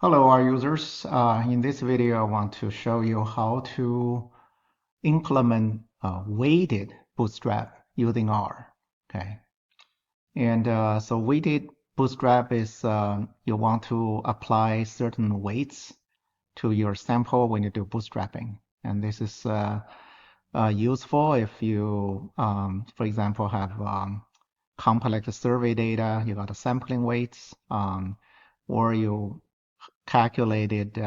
Hello, our users. In this video, I want to show you how to implement weighted bootstrap using R. Okay, and so weighted bootstrap is you want to apply certain weights to your sample when you do bootstrapping, and this is useful if you, for example, have complex survey data. You got a sampling weights, or you calculated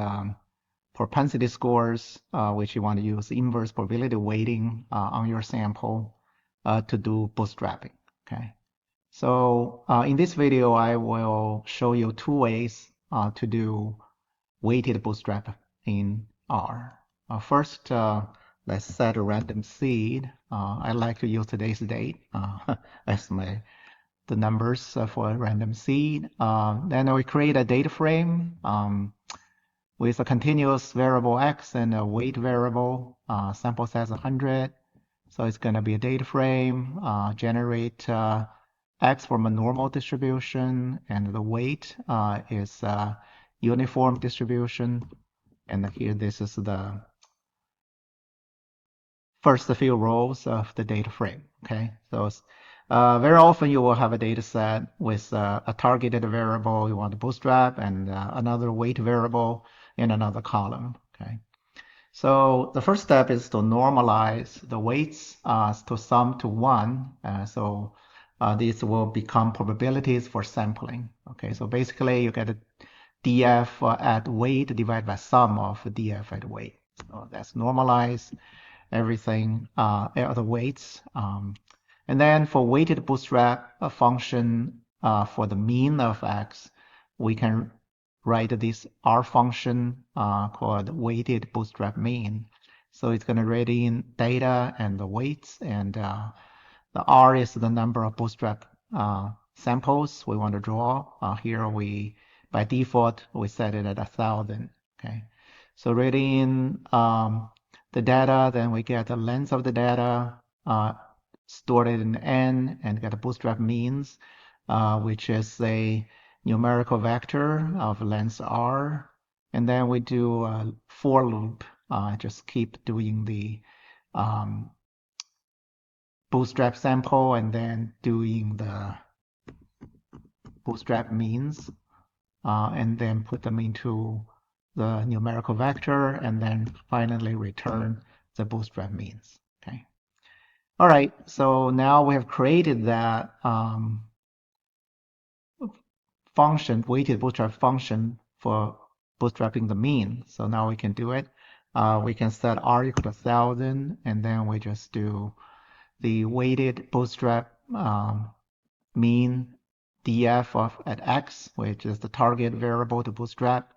propensity scores, which you want to use inverse probability weighting on your sample to do bootstrapping. Okay. So in this video, I will show you two ways to do weighted bootstrap in R. First, let's set a random seed. I like to use today's date as the numbers for a random seed. Then we create a data frame with a continuous variable x and a weight variable, sample size 100. So it's going to be a data frame, generate x from a normal distribution, and the weight is a uniform distribution. And here, this is the first few rows of the data frame. Okay, so very often you will have a data set with a targeted variable you want to bootstrap and another weight variable in another column. Okay, so the first step is to normalize the weights to sum to 1. So these will become probabilities for sampling. Okay, so basically you get a df at weight divided by sum of df at weight. So that's normalized everything, the weights. And then for weighted bootstrap a function for the mean of x, we can write this R function called weighted bootstrap mean. So it's going to read in data and the weights, and the R is the number of bootstrap samples we want to draw. Here we, by default, we set it at 1,000. Okay, so read in the data, then we get the length of the data, stored it in N, and get a bootstrap means, which is a numerical vector of length R. And then we do a for loop, just keep doing the bootstrap sample and then doing the bootstrap means, and then put them into the numerical vector, and then finally return the bootstrap means. Okay. All right, so now we have created that function, weighted bootstrap function for bootstrapping the mean. So now we can do it. We can set R equal to 1,000, and then we just do the weighted bootstrap mean df of at x, which is the target variable to bootstrap,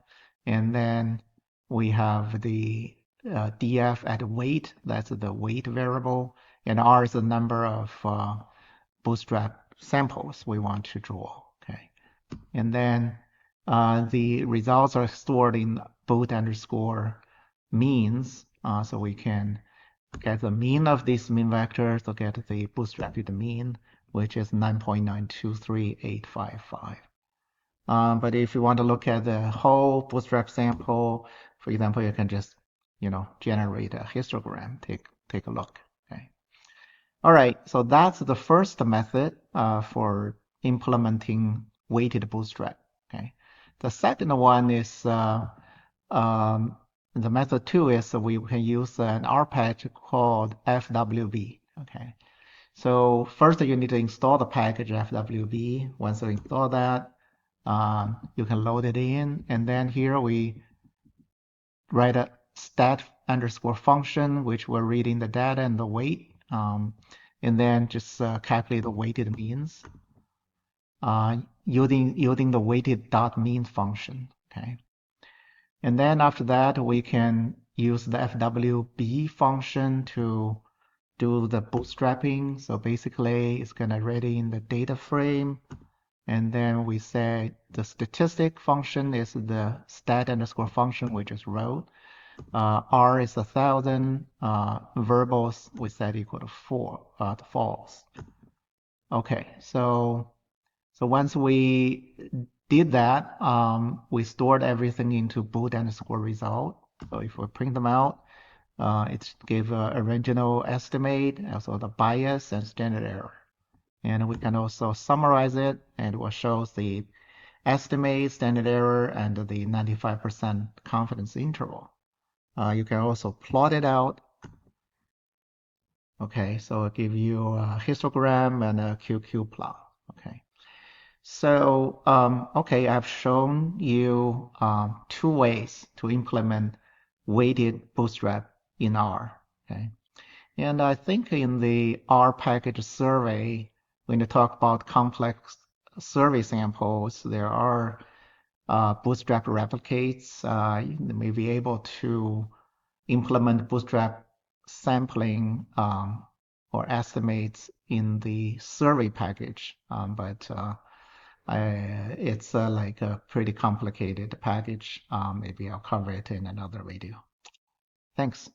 and then we have the df at weight, that's the weight variable, and R is the number of bootstrap samples we want to draw. Okay, and then the results are stored in boot underscore means, so we can get the mean of this mean vector, so get the bootstrapped mean, which is 9.923855. But if you want to look at the whole bootstrap sample, for example, you can just, generate a histogram. Take a look. Okay. All right. So that's the first method for implementing weighted bootstrap. Okay. The second one is the method 2 is we can use an R package called FWB. Okay. So first you need to install the package FWB. Once you install that, you can load it in, and then here we write a stat underscore function, which will read in the data and the weight, and then just calculate the weighted means using the weighted dot mean function. Okay, and then after that we can use the FWB function to do the bootstrapping. So basically, it's gonna read in the data frame. And then we say the statistic function is the stat underscore function we just wrote. R is 1,000. Verbals we set equal to false. Okay, so once we did that, we stored everything into boot underscore result. So if we print them out, it gave original estimate, also the bias and standard error. And we can also summarize it, and it will show the estimate, standard error, and the 95% confidence interval. You can also plot it out. Okay, so I'll give you a histogram and a QQ plot. Okay. So, okay, I've shown you two ways to implement weighted bootstrap in R. Okay. And I think in the R package survey, when you talk about complex survey samples, there are bootstrap replicates. You may be able to implement bootstrap sampling or estimates in the survey package, but it's like a pretty complicated package. Maybe I'll cover it in another video. Thanks.